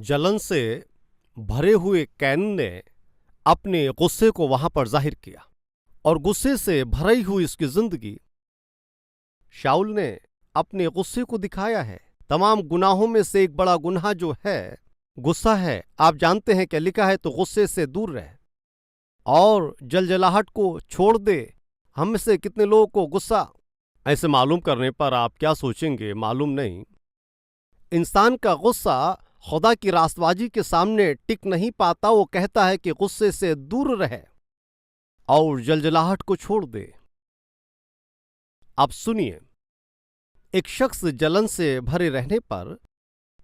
जलन से भरे हुए कैन ने अपने गुस्से को वहां पर जाहिर किया और गुस्से से भरी हुई उसकी जिंदगी। शाऊल ने अपने गुस्से को दिखाया है। तमाम गुनाहों में से एक बड़ा गुनाह जो है गुस्सा है। आप जानते हैं क्या लिखा है, तो गुस्से से दूर रहे और जलजलाहट को छोड़ दे। हम में से कितने लोगों को गुस्सा, ऐसे मालूम करने पर आप क्या सोचेंगे मालूम नहीं। इंसान का गुस्सा खुदा की रास्तबाजी के सामने टिक नहीं पाता। वो कहता है कि गुस्से से दूर रहे और जलजलाहट को छोड़ दे। अब सुनिए, एक शख्स जलन से भरे रहने पर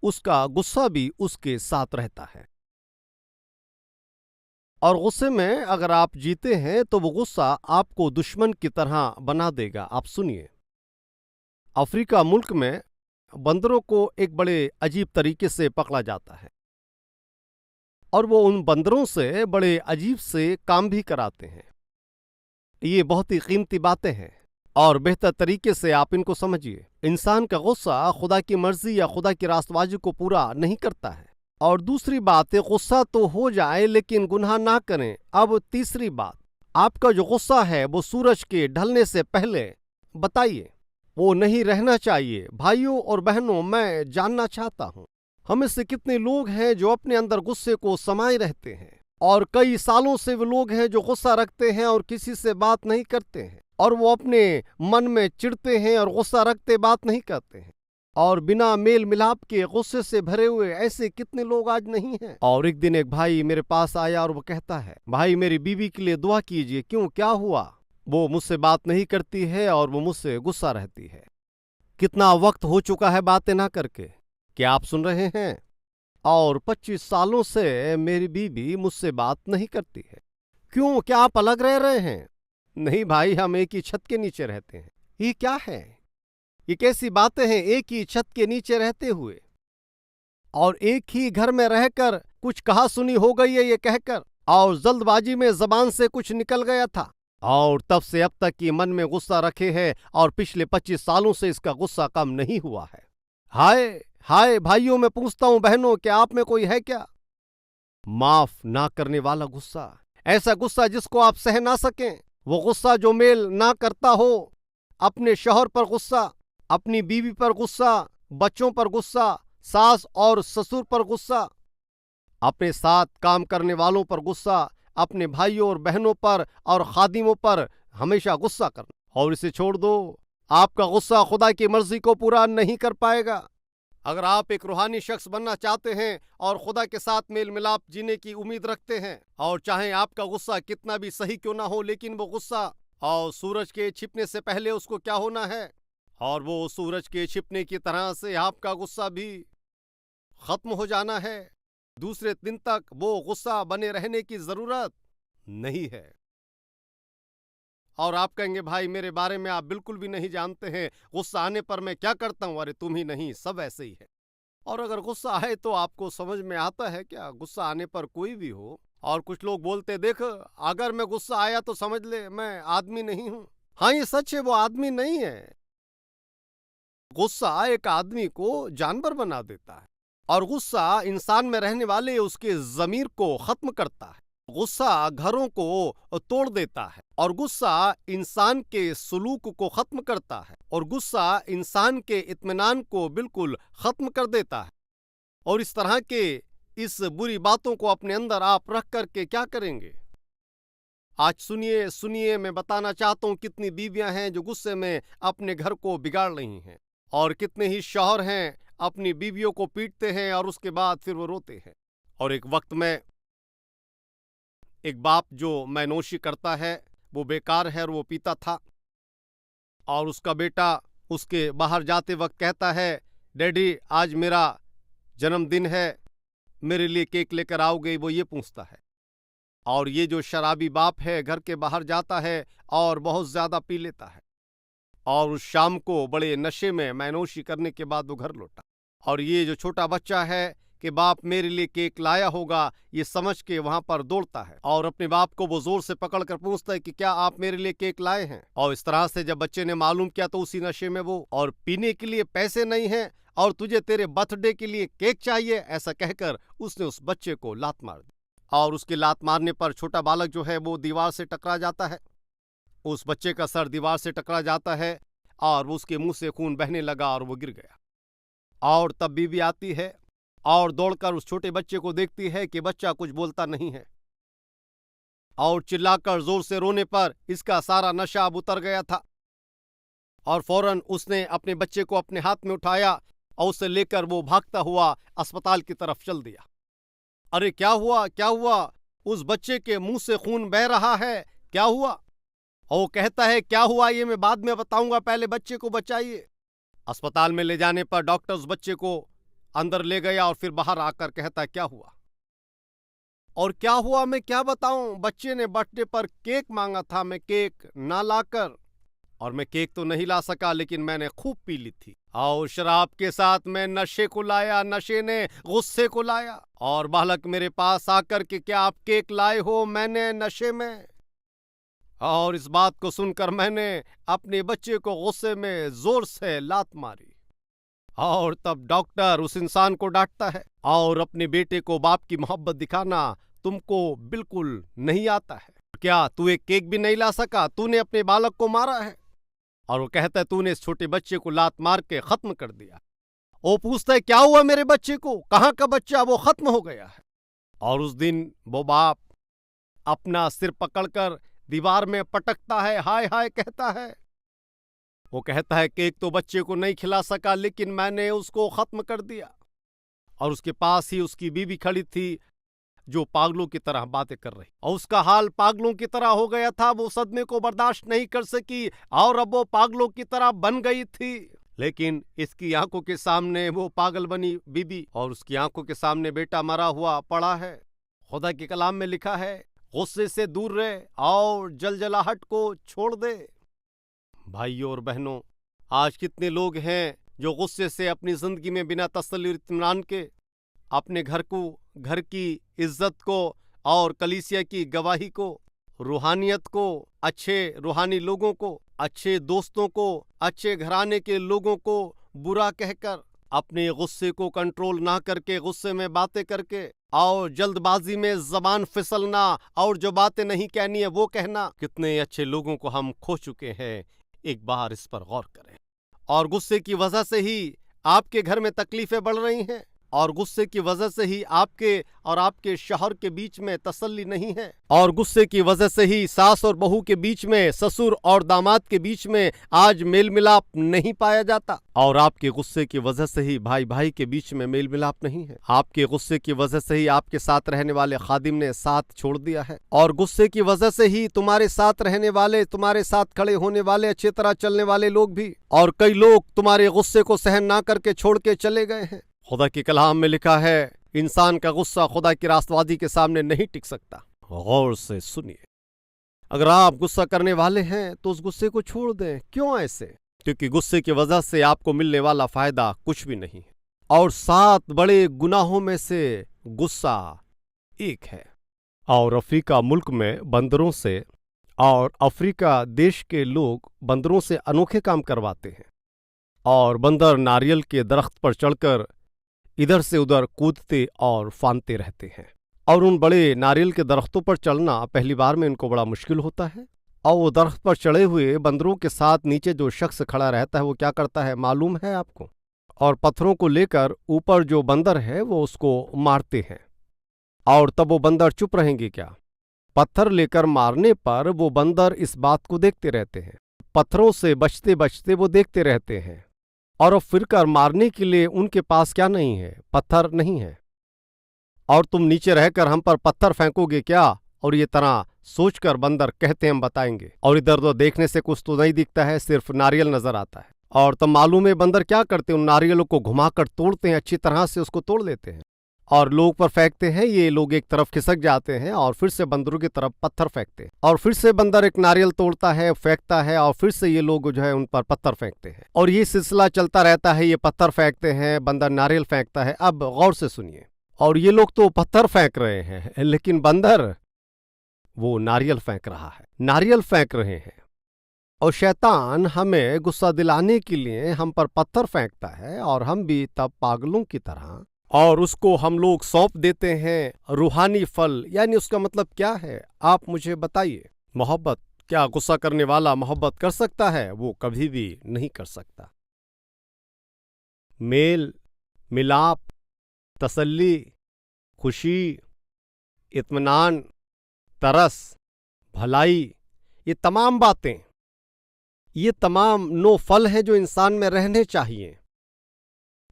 उसका गुस्सा भी उसके साथ रहता है और गुस्से में अगर आप जीते हैं तो वो गुस्सा आपको दुश्मन की तरह बना देगा। आप सुनिए, अफ्रीका मुल्क में बंदरों को एक बड़े अजीब तरीके से पकड़ा जाता है और वो उन बंदरों से बड़े अजीब से काम भी कराते हैं। ये बहुत ही कीमती बातें हैं और बेहतर तरीके से आप इनको समझिए। इंसान का गुस्सा खुदा की मर्जी या खुदा की रास्तबाजी को पूरा नहीं करता है। और दूसरी बात है, गुस्सा तो हो जाए लेकिन गुनाह ना करें। अब तीसरी बात, आपका जो गुस्सा है वो सूरज के ढलने से पहले बताइए, वो नहीं रहना चाहिए। भाइयों और बहनों, मैं जानना चाहता हूं हमें से कितने लोग हैं जो अपने अंदर गुस्से को समाये रहते हैं और कई सालों से वो लोग हैं जो गुस्सा रखते हैं और किसी से बात नहीं करते हैं और वो अपने मन में चिढ़ते हैं और गुस्सा रखते बात नहीं करते हैं और बिना मेल मिलाप के गुस्से से भरे हुए ऐसे कितने लोग आज नहीं हैं। और एक दिन एक भाई मेरे पास आया और वो कहता है, भाई मेरी बीवी के लिए दुआ कीजिए। क्यों, क्या हुआ? वो मुझसे बात नहीं करती है और वो मुझसे गुस्सा रहती है। कितना वक्त हो चुका है बातें ना करके, क्या आप सुन रहे हैं? और 25 सालों से मेरी बीवी मुझसे बात नहीं करती है। क्यों, क्या आप अलग रह रहे हैं? नहीं भाई, हम एक ही छत के नीचे रहते हैं। ये क्या है? ये कैसी बातें हैं, एक ही छत के नीचे रहते हुए और एक ही घर में रहकर कुछ कहा सुनी हो गई है ये कहकर, और जल्दबाजी में जबान से कुछ निकल गया था और तब से अब तक ये मन में गुस्सा रखे है और पिछले 25 सालों से इसका गुस्सा कम नहीं हुआ है। हाय हाय भाइयों, मैं पूछता हूं बहनों, क्या आप में कोई है क्या? माफ ना करने वाला गुस्सा, ऐसा गुस्सा जिसको आप सह ना सकें, वो गुस्सा जो मेल ना करता हो। अपने शौहर पर गुस्सा, अपनी बीवी पर गुस्सा, बच्चों पर गुस्सा, सास और ससुर पर गुस्सा, अपने साथ काम करने वालों पर गुस्सा, अपने भाइयों और बहनों पर और खादिमों पर हमेशा गुस्सा करना। और इसे छोड़ दो, आपका गुस्सा खुदा की मर्जी को पूरा नहीं कर पाएगा। अगर आप एक रूहानी शख्स बनना चाहते हैं और खुदा के साथ मेल मिलाप जीने की उम्मीद रखते हैं, और चाहे आपका गुस्सा कितना भी सही क्यों ना हो, लेकिन वो गुस्सा और सूरज के छिपने से पहले उसको क्या होना है, और वो सूरज के छिपने की तरह से आपका गुस्सा भी खत्म हो जाना है। दूसरे दिन तक वो गुस्सा बने रहने की जरूरत नहीं है। और आप कहेंगे, भाई मेरे बारे में आप बिल्कुल भी नहीं जानते हैं, गुस्सा आने पर मैं क्या करता हूं। अरे तुम ही नहीं, सब ऐसे ही है। और अगर गुस्सा आए तो आपको समझ में आता है क्या? गुस्सा आने पर कोई भी हो। और कुछ लोग बोलते, देख अगर मैं गुस्सा आया तो समझ ले मैं आदमी नहीं हूं। हाँ, ये सच है, वो आदमी नहीं है। गुस्सा एक आदमी को जानवर बना देता है और गुस्सा इंसान में रहने वाले उसके ज़मीर को खत्म करता है। गुस्सा घरों को तोड़ देता है और गुस्सा इंसान के सलूक को खत्म करता है और गुस्सा इंसान के इत्मीनान को बिल्कुल खत्म कर देता है। और इस तरह के इस बुरी बातों को अपने अंदर आप रख करके क्या करेंगे? आज सुनिए सुनिए, मैं बताना चाहता हूं कितनी बीवियां हैं जो गुस्से में अपने घर को बिगाड़ रही हैं और कितने ही शौहर हैं अपनी बीवियों को पीटते हैं और उसके बाद फिर वो रोते हैं। और एक वक्त में एक बाप जो मैनोशी करता है वो बेकार है और वो पीता था, और उसका बेटा उसके बाहर जाते वक्त कहता है, डैडी आज मेरा जन्मदिन है, मेरे लिए केक लेकर आओगे? वो ये पूछता है। और ये जो शराबी बाप है घर के बाहर जाता है और बहुत ज्यादा पी लेता है और उस शाम को बड़े नशे में मैनोशी करने के बाद वो घर लौटा। और ये जो छोटा बच्चा है कि बाप मेरे लिए केक लाया होगा, ये समझ के वहां पर दौड़ता है और अपने बाप को वो जोर से पकड़कर पूछता है कि क्या आप मेरे लिए केक लाए हैं? और इस तरह से जब बच्चे ने मालूम किया तो उसी नशे में वो, और पीने के लिए पैसे नहीं हैं और तुझे तेरे बर्थडे के लिए केक चाहिए। ऐसा कहकर उसने उस बच्चे को लात मार दी और उसके लात मारने पर छोटा बालक जो है वो दीवार से टकरा जाता है। उस बच्चे का सर दीवार से टकरा जाता है और उसके मुंह से खून बहने लगा और वो गिर गया। और तब बीवी आती है और दौड़कर उस छोटे बच्चे को देखती है कि बच्चा कुछ बोलता नहीं है, और चिल्लाकर जोर से रोने पर इसका सारा नशा अब उतर गया था। और फौरन उसने अपने बच्चे को अपने हाथ में उठाया और उसे लेकर वो भागता हुआ अस्पताल की तरफ चल दिया। अरे क्या हुआ, क्या हुआ? उस बच्चे के मुंह से खून बह रहा है, क्या हुआ? और वो कहता है क्या हुआ ये मैं बाद में बताऊंगा, पहले बच्चे को बचाइए। अस्पताल में ले जाने पर डॉक्टर उस बच्चे को अंदर ले गया और फिर बाहर आकर कहता क्या हुआ? और क्या हुआ मैं क्या बताऊं? बच्चे ने बर्थडे पर केक मांगा था, मैं केक ना लाकर, और मैं केक तो नहीं ला सका, लेकिन मैंने खूब पी ली थी और शराब के साथ मैं नशे को लाया, नशे ने गुस्से को लाया। और बालक मेरे पास आकर के क्या आप केक लाए हो? मैंने नशे में। और इस बात को सुनकर मैंने अपने बच्चे को गुस्से में जोर से लात मारी। और तब डॉक्टर उस इंसान को डांटता है, और अपने बेटे को बाप की मोहब्बत दिखाना तुमको बिल्कुल नहीं आता है क्या? तू एक केक भी नहीं ला सका, तूने अपने बालक को मारा है। और वो कहता है तूने इस छोटे बच्चे को लात मार के खत्म कर दिया। वो पूछता है क्या हुआ मेरे बच्चे को? कहाँ का बच्चा? वो खत्म हो गया है। और उस दिन वो बाप अपना सिर पकड़कर दीवार में पटकता है, हाय हाय कहता है। वो कहता है केक तो बच्चे को नहीं खिला सका, लेकिन मैंने उसको खत्म कर दिया। और उसके पास ही उसकी बीवी खड़ी थी जो पागलों की तरह बातें कर रही, और उसका हाल पागलों की तरह हो गया था। वो सदमे को बर्दाश्त नहीं कर सकी और अब वो पागलों की तरह बन गई थी। लेकिन इसकी आंखों के सामने वो पागल बनी बीबी, और उसकी आंखों के सामने बेटा मरा हुआ पड़ा है। खुदा के कलाम में लिखा है गुस्से से दूर रहे और जलजलाहट को छोड़ दे। भाइयों और बहनों, आज कितने लोग हैं जो गुस्से से अपनी जिंदगी में बिना तसल्ली और इत्मीनान के अपने घर को, घर की इज्जत को और कलीसिया की गवाही को, रूहानियत को, अच्छे रूहानी लोगों को, अच्छे दोस्तों को, अच्छे घराने के लोगों को बुरा कहकर, अपने गुस्से को कंट्रोल ना करके, गुस्से में बातें करके और जल्दबाजी में जबान फिसलना और जो बातें नहीं कहनी है वो कहना, कितने अच्छे लोगों को हम खो चुके हैं। एक बार इस पर गौर करें। और गुस्से की वजह से ही आपके घर में तकलीफें बढ़ रही हैं, और गुस्से की वजह से ही आपके और आपके शौहर के बीच में तसल्ली नहीं है, और गुस्से की वजह से ही सास और बहू के बीच में, ससुर और दामाद के बीच में आज मेल मिलाप नहीं पाया जाता, और आपके गुस्से की वजह से ही भाई भाई के बीच में मेल मिलाप नहीं है। आपके गुस्से की वजह से ही आपके साथ रहने वाले खादिम ने साथ छोड़ दिया है, और गुस्से की वजह से ही तुम्हारे साथ रहने वाले, तुम्हारे साथ खड़े होने वाले, अच्छी तरह चलने वाले लोग भी, और कई लोग तुम्हारे गुस्से को सहन ना करके छोड़ के चले गए हैं। खुदा के कलाम में लिखा है इंसान का गुस्सा खुदा की रास्तवादी के सामने नहीं टिक सकता। गौर से सुनिए, अगर आप गुस्सा करने वाले हैं तो उस गुस्से को छोड़ दें। क्यों ऐसे? क्योंकि गुस्से की वजह से आपको मिलने वाला फायदा कुछ भी नहीं है, और 7 बड़े गुनाहों में से गुस्सा एक है। और अफ्रीका मुल्क में बंदरों से, और अफ्रीका देश के लोग बंदरों से अनोखे काम करवाते हैं, और बंदर नारियल के दरख्त पर चढ़कर इधर से उधर कूदते और फांदते रहते हैं। और उन बड़े नारियल के दरख्तों पर चढ़ना पहली बार में इनको बड़ा मुश्किल होता है। और वो दरख्त पर चढ़े हुए बंदरों के साथ नीचे जो शख्स खड़ा रहता है वो क्या करता है मालूम है आपको? और पत्थरों को लेकर ऊपर जो बंदर है वो उसको मारते हैं। और तब वो बंदर चुप रहेंगे क्या? पत्थर लेकर मारने पर वो बंदर इस बात को देखते रहते हैं, पत्थरों से बचते बचते वो देखते रहते हैं, और अब फिर कर मारने के लिए उनके पास क्या नहीं है? पत्थर नहीं है। और तुम नीचे रहकर हम पर पत्थर फेंकोगे क्या? और ये तरह सोचकर बंदर कहते हम बताएंगे, और इधर उधर देखने से कुछ तो नहीं दिखता है, सिर्फ नारियल नजर आता है। और तब मालूम है बंदर क्या करते हैं? उन नारियलों को घुमाकर तोड़ते हैं, अच्छी तरह से उसको तोड़ लेते हैं और लोग पर फेंकते हैं। ये लोग एक तरफ खिसक जाते हैं और फिर से बंदरों की तरफ पत्थर फेंकते हैं, और फिर से बंदर एक नारियल तोड़ता है, फेंकता है, और फिर से ये लोग जो है उन पर पत्थर फेंकते हैं, और ये सिलसिला चलता रहता है। ये पत्थर फेंकते हैं, बंदर नारियल फेंकता है। अब गौर से सुनिए, और ये लोग तो पत्थर फेंक रहे हैं, लेकिन बंदर वो नारियल फेंक रहा है, नारियल फेंक रहे हैं। और शैतान हमें गुस्सा दिलाने के लिए हम पर पत्थर फेंकता है और हम भी तब पागलों की तरह और उसको हम लोग सौंप देते हैं रूहानी फल। यानी उसका मतलब क्या है, आप मुझे बताइए। मोहब्बत, क्या गुस्सा करने वाला मोहब्बत कर सकता है? वो कभी भी नहीं कर सकता। मेल मिलाप, तसल्ली, खुशी, इत्मीनान, तरस, भलाई, ये तमाम बातें, ये तमाम 9 फल हैं जो इंसान में रहने चाहिए।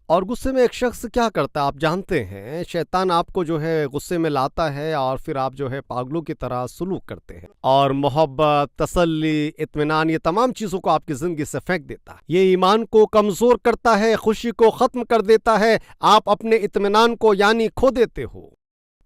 और गुस्से में एक शख्स क्या करता है आप जानते हैं, शैतान आपको जो है गुस्से में लाता है और फिर आप जो है पागलों की तरह सुलूक करते हैं और मोहब्बत, तसल्ली, इत्मीनान, ये तमाम चीजों को आपकी जिंदगी से फेंक देता है। ये ईमान को कमजोर करता है, खुशी को खत्म कर देता है, आप अपने इत्मीनान को यानी खो देते हो।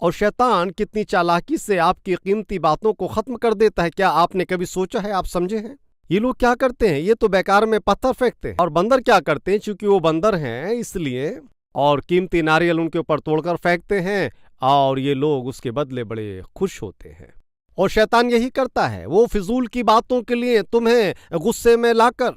और शैतान कितनी चालाकी से आपकी कीमती बातों को खत्म कर देता है, क्या आपने कभी सोचा है, आप समझे हैं? ये लोग क्या करते हैं, ये तो बेकार में पत्थर फेंकते हैं। और बंदर क्या करते हैं, क्योंकि वो बंदर हैं इसलिए, और कीमती नारियल उनके ऊपर तोड़कर फेंकते हैं और ये लोग उसके बदले बड़े खुश होते हैं। और शैतान यही करता है, वो फिजूल की बातों के लिए तुम्हें गुस्से में लाकर,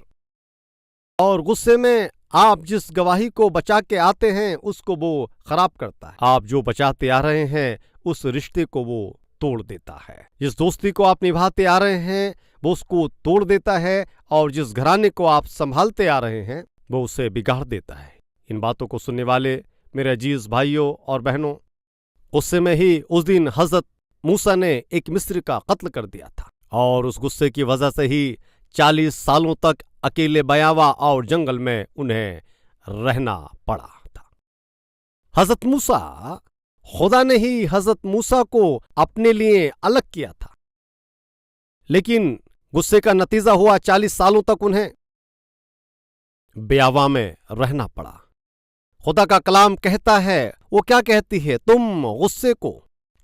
और गुस्से में आप जिस गवाही को बचा के आते हैं उसको वो खराब करता है। आप जो बचाते आ रहे हैं उस रिश्ते को वो तोड़ देता है। जिस दोस्ती को आप निभाते आ रहे हैं वो उसको तोड़ देता है, और जिस घराने को आप संभालते आ रहे हैं वो उसे बिगाड़ देता है। इन बातों को सुनने वाले मेरे अजीज भाइयों और बहनों, गुस्से में ही उस दिन हजरत मूसा ने एक मिस्र का कत्ल कर दिया था, और उस गुस्से की वजह से ही 40 सालों तक अकेले बयावा और जंगल में उन्हें रहना पड़ा था। हजरत मूसा, खुदा ने ही हजरत मूसा को अपने लिए अलग किया था, लेकिन गुस्से का नतीजा हुआ 40 सालों तक उन्हें बयावा में रहना पड़ा। खुदा का कलाम कहता है, वो क्या कहती है, तुम गुस्से को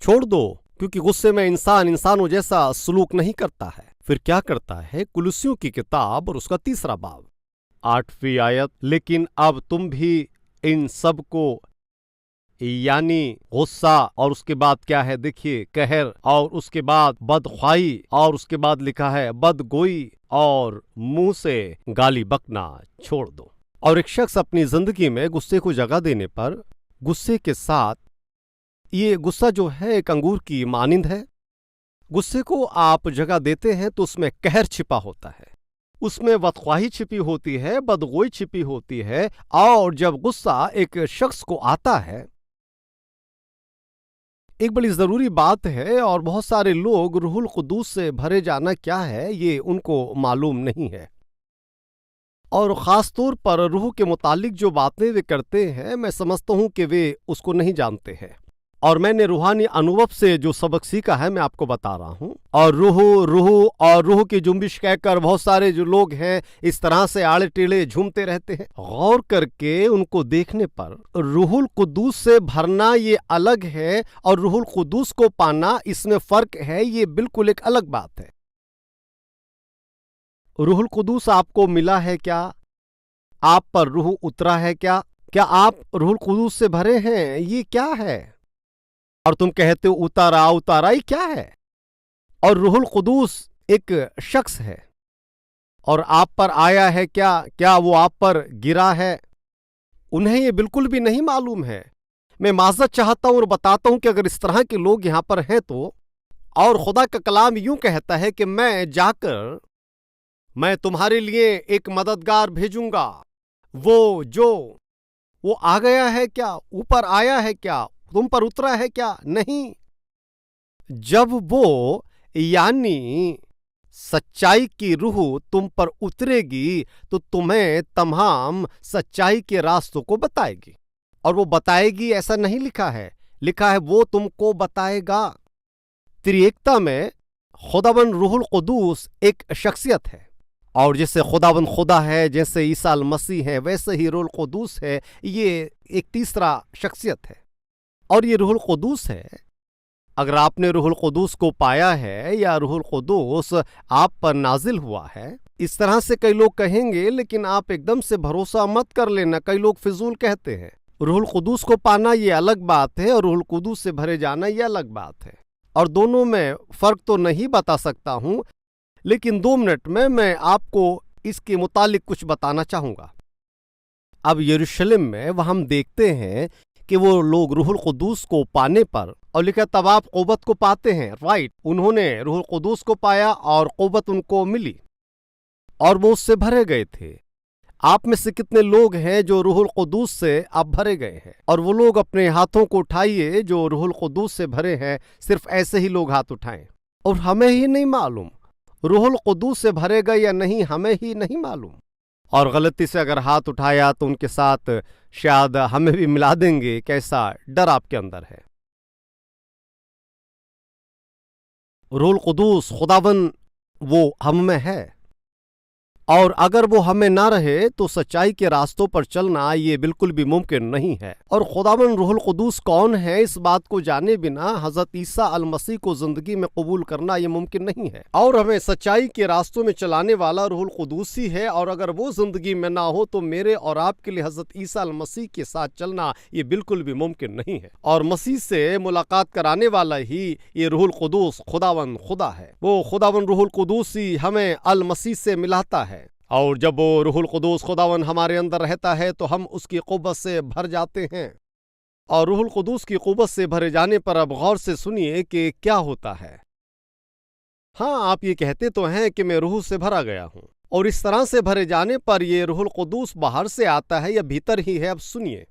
छोड़ दो, क्योंकि गुस्से में इंसान इंसानों जैसा सलूक नहीं करता है। फिर क्या करता है, कुलुसियों की किताब और उसका 3 बाब 8वीं आयत, लेकिन अब तुम भी इन सब को यानी गुस्सा, और उसके बाद क्या है देखिए, कहर, और उसके बाद बदख्वाही, और उसके बाद लिखा है बदगोई, और मुंह से गाली बकना छोड़ दो। और एक शख्स अपनी जिंदगी में गुस्से को जगह देने पर, गुस्से के साथ, ये गुस्सा जो है एक अंगूर की मानिंद है। गुस्से को आप जगह देते हैं तो उसमें कहर छिपा होता है, उसमें बदख्वाही छिपी होती है, बदगोई छिपी होती है। और जब गुस्सा एक शख्स को आता है, एक बड़ी जरूरी बात है, और बहुत सारे लोग रूहुल कुद्दूस से भरे जाना क्या है ये उनको मालूम नहीं है, और खास तौर पर रूह के मुतालिक जो बातें वे करते हैं, मैं समझता हूं कि वे उसको नहीं जानते हैं। और मैंने रूहानी अनुभव से जो सबक सीखा है मैं आपको बता रहा हूं। और रूह की जुम्बिश कहकर बहुत सारे जो लोग हैं इस तरह से आड़े टेढ़े झूमते रहते हैं। गौर करके उनको देखने पर रूहुल कुद्दूस से भरना ये अलग है, और रूहुल कुद्दूस को पाना इसमें फर्क है, ये बिल्कुल एक अलग बात है। रूहुल कुद्दूस आपको मिला है क्या? आप पर रूह उतरा है क्या? क्या आप रूहुल कुद्दूस से भरे हैं? ये क्या है? और तुम कहते हो उतारा उतारा, ये क्या है? और रूहुल कुद्दूस एक शख्स है, और आप पर आया है क्या? क्या वो आप पर गिरा है? उन्हें ये बिल्कुल भी नहीं मालूम है। मैं माजरत चाहता हूं और बताता हूं कि अगर इस तरह के लोग यहां पर हैं तो, और खुदा का कलाम यूं कहता है कि मैं जाकर मैं तुम्हारे लिए एक मददगार भेजूंगा। वो आ गया है क्या? ऊपर आया है क्या? तुम पर उतरा है क्या? नहीं। जब वो यानी सच्चाई की रूह तुम पर उतरेगी तो तुम्हें तमाम सच्चाई के रास्तों को बताएगी। और वो बताएगी ऐसा नहीं लिखा है, लिखा है वो तुमको बताएगा। त्रिएकता में खुदावन रूहुल कुद्दूस एक शख्सियत है, और जैसे खुदावन खुदा है, जैसे ईसा मसीह है, वैसे ही रूहुल कुद्दूस है। ये एक तीसरा शख्सियत है, और ये रूहुल कुद्दूस है। अगर आपने रूहुल कुद्दूस को पाया है या रूहुल कुद्दूस आप पर नाजिल हुआ है, इस तरह से कई लोग कहेंगे, लेकिन आप एकदम से भरोसा मत कर लेना। कई लोग फिजूल कहते हैं। रूहुल कुद्दूस को पाना ये अलग बात है, और रूहुल कुद्दूस से भरे जाना ये अलग बात है, और दोनों में फर्क तो नहीं बता सकता हूं, लेकिन 2 मिनट में मैं आपको इसके मुतालिक कुछ बताना चाहूंगा। अब यरूशलेम में वह हम देखते हैं कि वो लोग रूहुल कुदूस को पाने पर, और लिखा तब आप क़ुव्वत को पाते हैं, राइट, उन्होंने रूहुल कुदूस को पाया और क़ुव्वत उनको मिली और वो उससे भरे गए थे। आप में से कितने लोग हैं जो रूहुल कुदूस से आप भरे गए हैं? और वो लोग अपने हाथों को उठाइए जो रूहुल कुदूस से भरे हैं। सिर्फ ऐसे ही लोग हाथ उठाएं। और हमें ही नहीं मालूम रूहुल कुदूस से भरे गए या नहीं, हमें ही नहीं मालूम। और गलती से अगर हाथ उठाया तो उनके साथ शायद हमें भी मिला देंगे। कैसा डर आपके अंदर है? रूहुल कुदूस खुदावन वो हम में है, और अगर वो हमें ना रहे तो सच्चाई के रास्तों पर चलना ये बिल्कुल भी मुमकिन नहीं है। और खुदावन रूहुल कुदूस कौन है, इस बात को जाने बिना हजरत ईसा अल मसीह को जिंदगी में कबूल करना ये मुमकिन नहीं है। और हमें सच्चाई के रास्तों में चलाने वाला रूहुल कुदूस ही है, और अगर वो जिंदगी में ना हो तो मेरे और आपके लिए हजरत ईसा अल मसीह के साथ चलना ये बिल्कुल भी मुमकिन नहीं है। और मसीह से मुलाकात कराने वाला ही ये रूहुल कुदूस खुदावन खुदा है। वो खुदावन रूहुल कुदूस ही हमें अल मसीह से मिलाता है। और जब वो रूहुल कुदूस खुदावन हमारे अंदर रहता है तो हम उसकी क़ुव्वत से भर जाते हैं। और रूहुल कुदूस की क़ुव्वत से भरे जाने पर अब गौर से सुनिए कि क्या होता है। हाँ, आप ये कहते तो हैं कि मैं रूह से भरा गया हूं, और इस तरह से भरे जाने पर ये रूहुल कुदूस बाहर से आता है या भीतर ही है? अब सुनिए,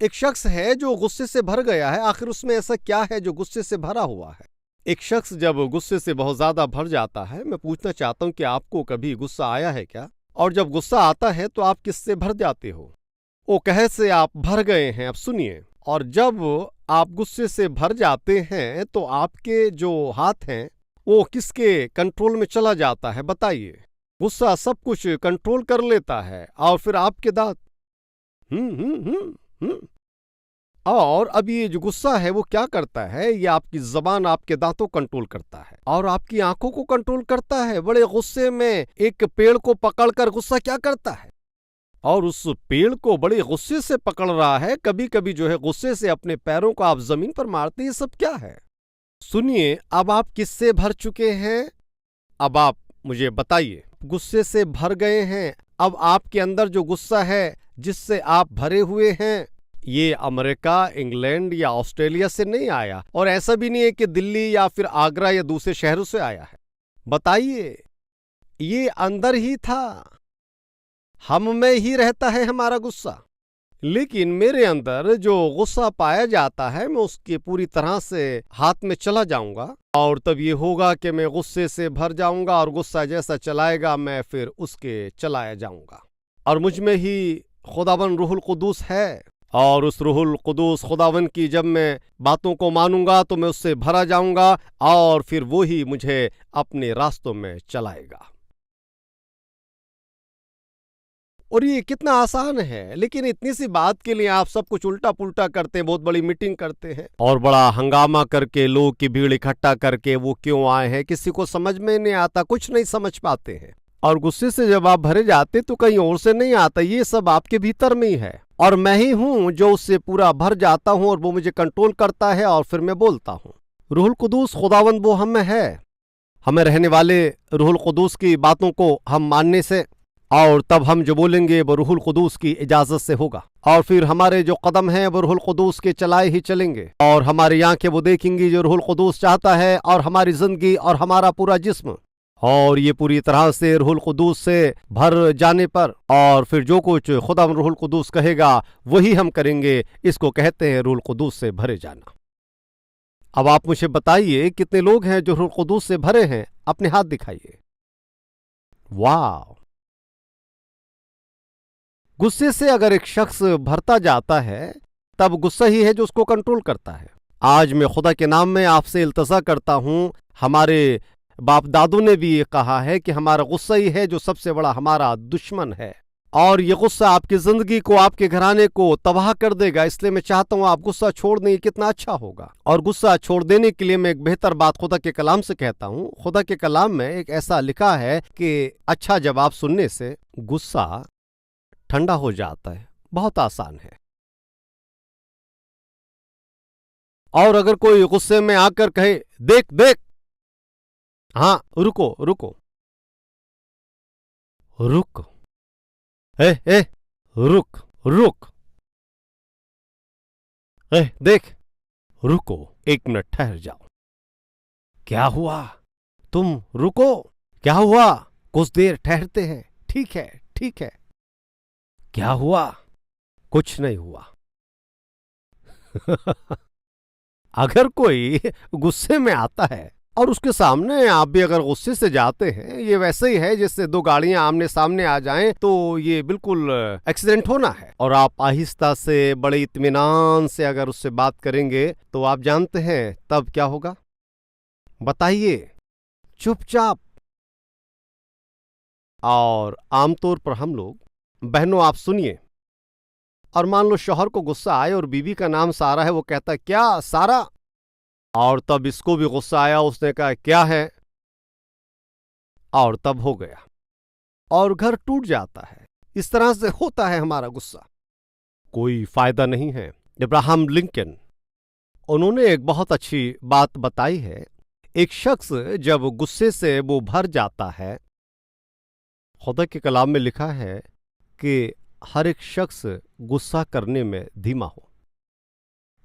एक शख्स है जो गुस्से से भर गया है। आखिर उसमें ऐसा क्या है जो गुस्से से भरा हुआ है? एक शख्स जब गुस्से से बहुत ज्यादा भर जाता है, मैं पूछना चाहता हूं कि आपको कभी गुस्सा आया है क्या? और जब गुस्सा आता है तो आप किससे भर जाते हो? वो कहे से आप भर गए हैं। अब सुनिए, और जब आप गुस्से से भर जाते हैं तो आपके जो हाथ हैं वो किसके कंट्रोल में चला जाता है? बताइए। गुस्सा सब कुछ कंट्रोल कर लेता है। और फिर आपके दांत, और अब ये जो गुस्सा है वो क्या करता है? ये आपकी जबान आपके दांतों कंट्रोल करता है, और आपकी आंखों को कंट्रोल करता है। बड़े गुस्से में एक पेड़ को पकड़कर गुस्सा क्या करता है, और उस पेड़ को बड़े गुस्से से पकड़ रहा है। कभी कभी जो है गुस्से से अपने पैरों को आप जमीन पर मारते हैं। ये सब क्या है? सुनिए, अब आप किससे भर चुके हैं? अब आप मुझे बताइए। गुस्से से भर गए हैं। अब आपके अंदर जो गुस्सा है जिससे आप भरे हुए हैं, ये अमेरिका, इंग्लैंड या ऑस्ट्रेलिया से नहीं आया, और ऐसा भी नहीं है कि दिल्ली या फिर आगरा या दूसरे शहरों से आया है। बताइए, ये अंदर ही था, हम में ही रहता है हमारा गुस्सा। लेकिन मेरे अंदर जो गुस्सा पाया जाता है, मैं उसके पूरी तरह से हाथ में चला जाऊंगा, और तब ये होगा कि मैं गुस्से से भर जाऊंगा, और गुस्सा जैसा चलाएगा मैं फिर उसके चलाया जाऊंगा। और मुझ में ही खुदावन रूहुल कुदूस है, और उस रूहुल कुदूस खुदावन की जब मैं बातों को मानूंगा तो मैं उससे भरा जाऊंगा, और फिर वो ही मुझे अपने रास्तों में चलाएगा। और ये कितना आसान है, लेकिन इतनी सी बात के लिए आप सब कुछ उल्टा पुल्टा करते हैं। बहुत बड़ी मीटिंग करते हैं और बड़ा हंगामा करके, लोग की भीड़ इकट्ठा करके वो क्यों आए हैं किसी को समझ में नहीं आता, कुछ नहीं समझ पाते हैं। और गुस्से से जब आप भरे जाते तो कहीं और से नहीं आता, ये सब आपके भीतर में ही है। और मैं ही हूं जो उससे पूरा भर जाता हूं, और वो मुझे कंट्रोल करता है, और फिर मैं बोलता हूं। रूहुल कुदूस खुदावंद वो हम में है। हमें रहने वाले रूहुल कुदूस की बातों को हम मानने से, और तब हम जो बोलेंगे वो रूहुल कुदूस की इजाजत से होगा। और फिर हमारे जो कदम हैं वो रूहुल कुदूस के चलाए ही चलेंगे, और हमारी आंखें वो देखेंगी जो रूहुल कुदूस चाहता है, और हमारी जिंदगी और हमारा पूरा जिस्म, और ये पूरी तरह से रूहुल कुदूस से भर जाने पर, और फिर जो कुछ खुदा रूहुल कुदूस कहेगा वही हम करेंगे। इसको कहते हैं रूहुल कुदूस से भरे जाना। अब आप मुझे बताइए, कितने लोग हैं जो रूहुल कुदूस से भरे हैं? अपने हाथ दिखाइए। वाह! गुस्से से अगर एक शख्स भरता जाता है, तब गुस्सा ही है जो उसको कंट्रोल करता है। आज मैं खुदा के नाम में आपसे इल्तजा करता हूं, हमारे बाप दादों ने भी ये कहा है कि हमारा गुस्सा ही है जो सबसे बड़ा हमारा दुश्मन है, और ये गुस्सा आपकी जिंदगी को, आपके घराने को तबाह कर देगा। इसलिए मैं चाहता हूं आप गुस्सा छोड़ दें, कितना अच्छा होगा। और गुस्सा छोड़ देने के लिए मैं एक बेहतर बात खुदा के कलाम से कहता हूं। खुदा के कलाम में एक ऐसा लिखा है कि अच्छा जवाब सुनने से गुस्सा ठंडा हो जाता है। बहुत आसान है। और अगर कोई गुस्से में आकर कहे, देख देख, हाँ, रुको रुको, रुक, ए, रुक रुक, देख, रुको, 1 मिनट ठहर जाओ। क्या हुआ? तुम रुको। क्या हुआ? कुछ देर ठहरते हैं। ठीक है, ठीक है। क्या हुआ? कुछ नहीं हुआ। अगर कोई गुस्से में आता है और उसके सामने आप भी अगर गुस्से से जाते हैं, ये वैसे ही है जैसे दो गाड़ियां आमने सामने आ जाएं तो ये बिल्कुल एक्सीडेंट होना है। और आप आहिस्ता से बड़े इत्मीनान से अगर उससे बात करेंगे तो आप जानते हैं तब क्या होगा? बताइए। चुपचाप। और आमतौर पर हम लोग, बहनों आप सुनिए, और मान लो शौहर को गुस्सा आए और बीवी का नाम सारा है, वो कहता क्या सारा? और तब इसको भी गुस्सा आया, उसने कहा क्या है? और तब हो गया और घर टूट जाता है। इस तरह से होता है हमारा गुस्सा। कोई फायदा नहीं है। अब्राहम लिंकन, उन्होंने एक बहुत अच्छी बात बताई है। एक शख्स जब गुस्से से वो भर जाता है, खुदा के कलाम में लिखा है कि हर एक शख्स गुस्सा करने में धीमा हो।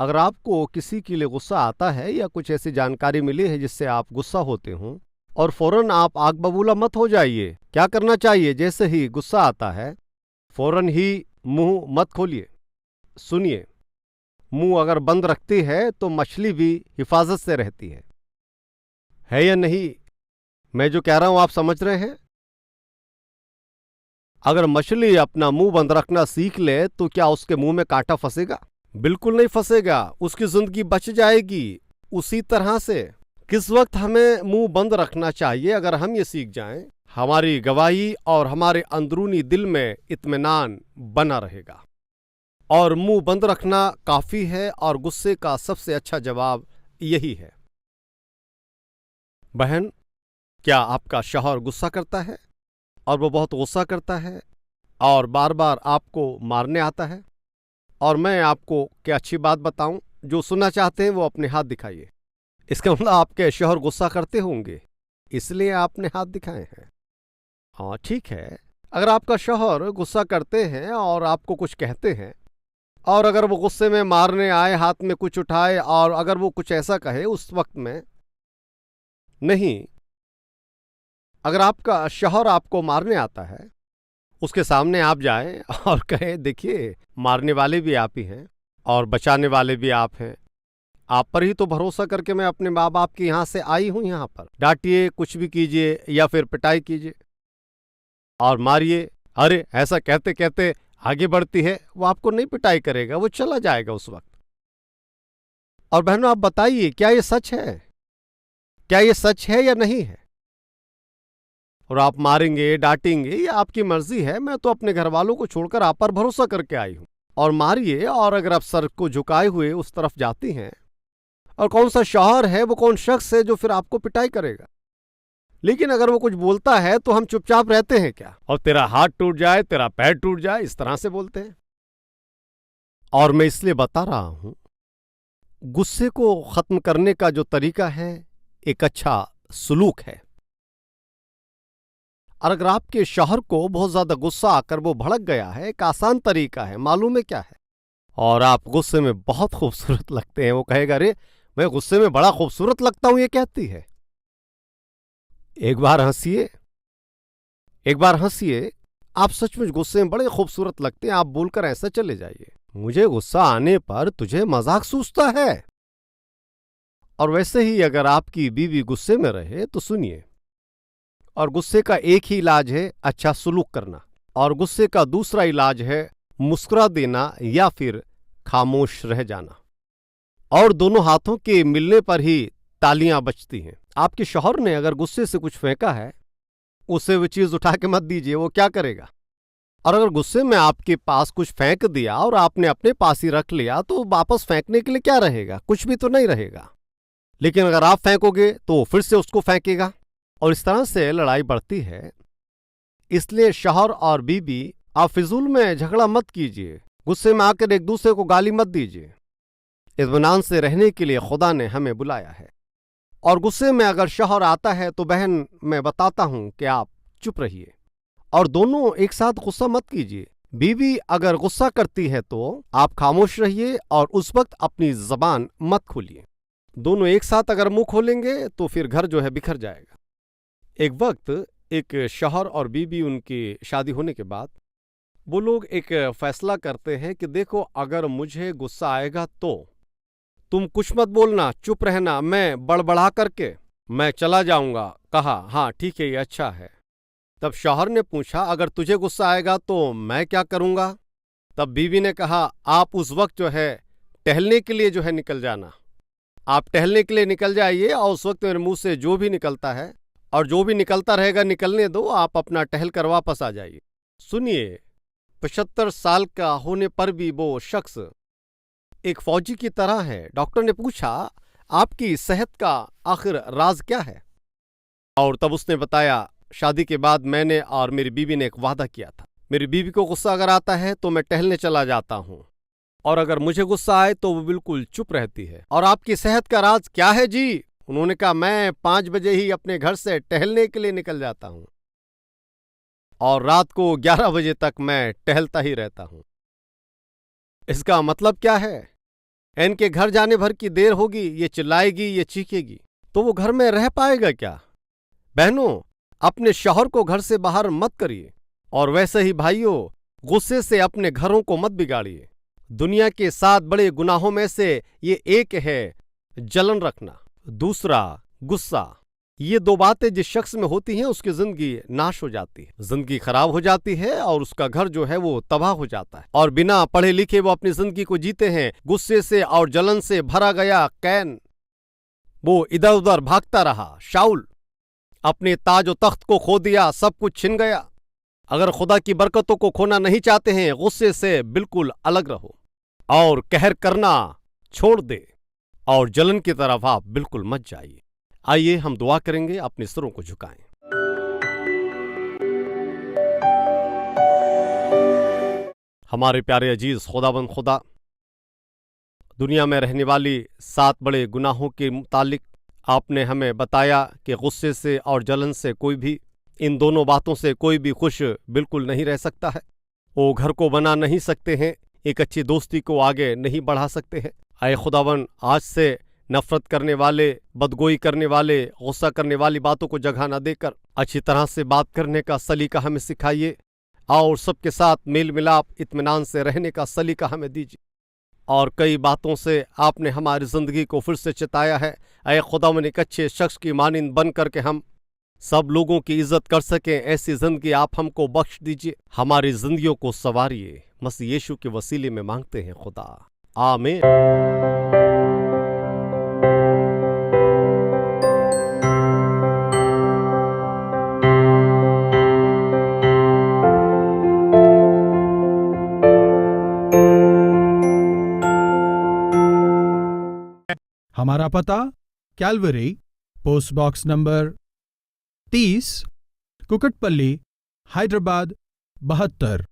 अगर आपको किसी के लिए गुस्सा आता है या कुछ ऐसी जानकारी मिली है जिससे आप गुस्सा होते हो, और फौरन आप आग बबूला मत हो जाइए। क्या करना चाहिए? जैसे ही गुस्सा आता है फौरन ही मुंह मत खोलिए। सुनिए, मुंह अगर बंद रखती है तो मछली भी हिफाजत से रहती है या नहीं? मैं जो कह रहा हूं आप समझ रहे हैं? अगर मछली अपना मुंह बंद रखना सीख ले तो क्या उसके मुंह में कांटा फंसेगा? बिल्कुल नहीं फंसेगा, उसकी जिंदगी बच जाएगी। उसी तरह से किस वक्त हमें मुंह बंद रखना चाहिए, अगर हम ये सीख जाएं, हमारी गवाही और हमारे अंदरूनी दिल में इत्मीनान बना रहेगा। और मुंह बंद रखना काफी है, और गुस्से का सबसे अच्छा जवाब यही है। बहन, क्या आपका शौहर गुस्सा करता है और वो बहुत गुस्सा करता है और बार बार आपको मारने आता है? और मैं आपको क्या अच्छी बात बताऊं, जो सुनना चाहते हैं वो अपने हाथ दिखाइए। इसका मतलब आपके शौहर गुस्सा करते होंगे, इसलिए आपने हाथ दिखाए हैं। हाँ ठीक है, अगर आपका शौहर गुस्सा करते हैं और आपको कुछ कहते हैं, और अगर वो गुस्से में मारने आए, हाथ में कुछ उठाए, और अगर वो कुछ ऐसा कहे उस वक्त में, नहीं, अगर आपका शौहर आपको मारने आता है, उसके सामने आप जाएं और कहें देखिए मारने वाले भी आप ही हैं और बचाने वाले भी आप हैं, आप पर ही तो भरोसा करके मैं अपने माँ बाप के यहाँ से आई हूं, यहाँ पर डांटिए, कुछ भी कीजिए या फिर पिटाई कीजिए और मारिए। अरे ऐसा कहते कहते आगे बढ़ती है, वो आपको नहीं पिटाई करेगा, वो चला जाएगा उस वक्त। और बहनों आप बताइए, क्या ये सच है? क्या ये सच है या नहीं है? और आप मारेंगे, डांटेंगे, ये आपकी मर्जी है। मैं तो अपने घर वालों को छोड़कर आप पर भरोसा करके आई हूं। और मारिए, और अगर आप सर को झुकाए हुए उस तरफ जाती हैं, और कौन सा शौहर है, वो कौन शख्स है जो फिर आपको पिटाई करेगा? लेकिन अगर वो कुछ बोलता है तो हम चुपचाप रहते हैं क्या? और तेरा हाथ टूट जाए, तेरा पैर टूट जाए, इस तरह से बोलते हैं। और मैं इसलिए बता रहा हूं, गुस्से को खत्म करने का जो तरीका है एक अच्छा सुलूक है। और अगर आपके शौहर को बहुत ज्यादा गुस्सा आकर वो भड़क गया है, एक आसान तरीका है, मालूम है क्या है? और आप गुस्से में बहुत खूबसूरत लगते हैं, वो कहेगा अरे मैं गुस्से में बड़ा खूबसूरत लगता हूं, ये कहती है। एक बार हंसिए, एक बार हंसिए, आप सचमुच गुस्से में बड़े खूबसूरत लगते हैं। आप बोलकर ऐसा चले जाइए, मुझे गुस्सा आने पर तुझे मजाक सूझता है। और वैसे ही अगर आपकी बीवी गुस्से में रहे तो सुनिए, और गुस्से का एक ही इलाज है अच्छा सुलूक करना, और गुस्से का दूसरा इलाज है मुस्कुरा देना या फिर खामोश रह जाना। और दोनों हाथों के मिलने पर ही तालियां बजती हैं। आपके शौहर ने अगर गुस्से से कुछ फेंका है, उसे वो चीज उठा के मत दीजिए, वो क्या करेगा? और अगर गुस्से में आपके पास कुछ फेंक दिया और आपने अपने पास ही रख लिया, तो वापस फेंकने के लिए क्या रहेगा? कुछ भी तो नहीं रहेगा। लेकिन अगर आप फेंकोगे तो वो फिर से उसको फेंकेगा, और इस तरह से लड़ाई बढ़ती है। इसलिए शौहर और बीवी, आप फिजूल में झगड़ा मत कीजिए, गुस्से में आकर एक दूसरे को गाली मत दीजिए। इत्मीनान से रहने के लिए खुदा ने हमें बुलाया है। और गुस्से में अगर शौहर आता है तो बहन मैं बताता हूं कि आप चुप रहिए और दोनों एक साथ गुस्सा मत कीजिए। बीवी अगर गुस्सा करती है तो आप खामोश रहिए और उस वक्त अपनी जबान मत खोलिए। दोनों एक साथ अगर मुंह खोलेंगे तो फिर घर जो है बिखर जाएगा। एक वक्त एक शौहर और बीवी, उनकी शादी होने के बाद वो लोग एक फैसला करते हैं कि देखो अगर मुझे गुस्सा आएगा तो तुम कुछ मत बोलना, चुप रहना, मैं बड़बड़ा करके मैं चला जाऊंगा। कहा हाँ ठीक है, ये अच्छा है। तब शौहर ने पूछा अगर तुझे गुस्सा आएगा तो मैं क्या करूंगा? तब बीवी ने कहा आप उस वक्त जो है टहलने के लिए जो है निकल जाना। आप टहलने के लिए निकल जाइए और उस वक्त मेरे मुंह से जो भी निकलता है और जो भी निकलता रहेगा निकलने दो, आप अपना टहल कर वापस आ जाइए। सुनिए, 75 साल का होने पर भी वो शख्स एक फौजी की तरह है। डॉक्टर ने पूछा आपकी सेहत का आखिर राज क्या है? और तब उसने बताया शादी के बाद मैंने और मेरी बीवी ने एक वादा किया था। मेरी बीवी को गुस्सा अगर आता है तो मैं टहलने चला जाता हूं और अगर मुझे गुस्सा आए तो वो बिल्कुल चुप रहती है। और आपकी सेहत का राज क्या है जी? उन्होंने कहा मैं 5 बजे ही अपने घर से टहलने के लिए निकल जाता हूं और रात को 11 बजे तक मैं टहलता ही रहता हूं। इसका मतलब क्या है? इनके घर जाने भर की देर होगी, ये चिल्लाएगी, ये चीखेगी, तो वो घर में रह पाएगा क्या? बहनों, अपने शौहर को घर से बाहर मत करिए और वैसे ही भाइयों, गुस्से से अपने घरों को मत बिगाड़िए। दुनिया के 7 बड़े गुनाहों में से ये एक है जलन रखना, दूसरा गुस्सा। ये 2 बातें जिस शख्स में होती हैं उसकी जिंदगी नाश हो जाती है, जिंदगी खराब हो जाती है और उसका घर जो है वो तबाह हो जाता है। और बिना पढ़े लिखे वो अपनी जिंदगी को जीते हैं। गुस्से से और जलन से भरा गया कैन, वो इधर उधर भागता रहा। शाउल, अपने ताज और तख्त को खो दिया, सब कुछ छिन गया। अगर खुदा की बरकतों को खोना नहीं चाहते हैं, गुस्से से बिल्कुल अलग रहो और कहर करना छोड़ दे और जलन की तरफ आप बिल्कुल मत जाइए। आइए हम दुआ करेंगे, अपने सिरों को झुकाएं। हमारे प्यारे अजीज खुदाबंद खुदा, दुनिया में रहने वाली 7 बड़े गुनाहों के मुतालिक आपने हमें बताया कि गुस्से से और जलन से कोई भी, इन दोनों बातों से कोई भी खुश बिल्कुल नहीं रह सकता है। वो घर को बना नहीं सकते हैं, एक अच्छी दोस्ती को आगे नहीं बढ़ा सकते हैं। आए खुदावन, आज से नफरत करने वाले, बदगोई करने वाले, गुस्सा करने वाली बातों को जगह न देकर अच्छी तरह से बात करने का सलीका हमें सिखाइए और सबके साथ मेल मिलाप इत्मीनान से रहने का सलीका हमें दीजिए। और कई बातों से आपने हमारी ज़िंदगी को फिर से चिताया है। ऐ खुदावन, एक अच्छे शख्स की मानिंद बन करके हम सब लोगों की इज्जत कर सकें, ऐसी ज़िंदगी आप हमको बख्श दीजिए। हमारी ज़िंदगियों को संवारिए, मसीह यीशु के वसीले में मांगते हैं खुदा, आमीन। हमारा पता Calvary, post box number 30, Kukatpally, Hyderabad 72।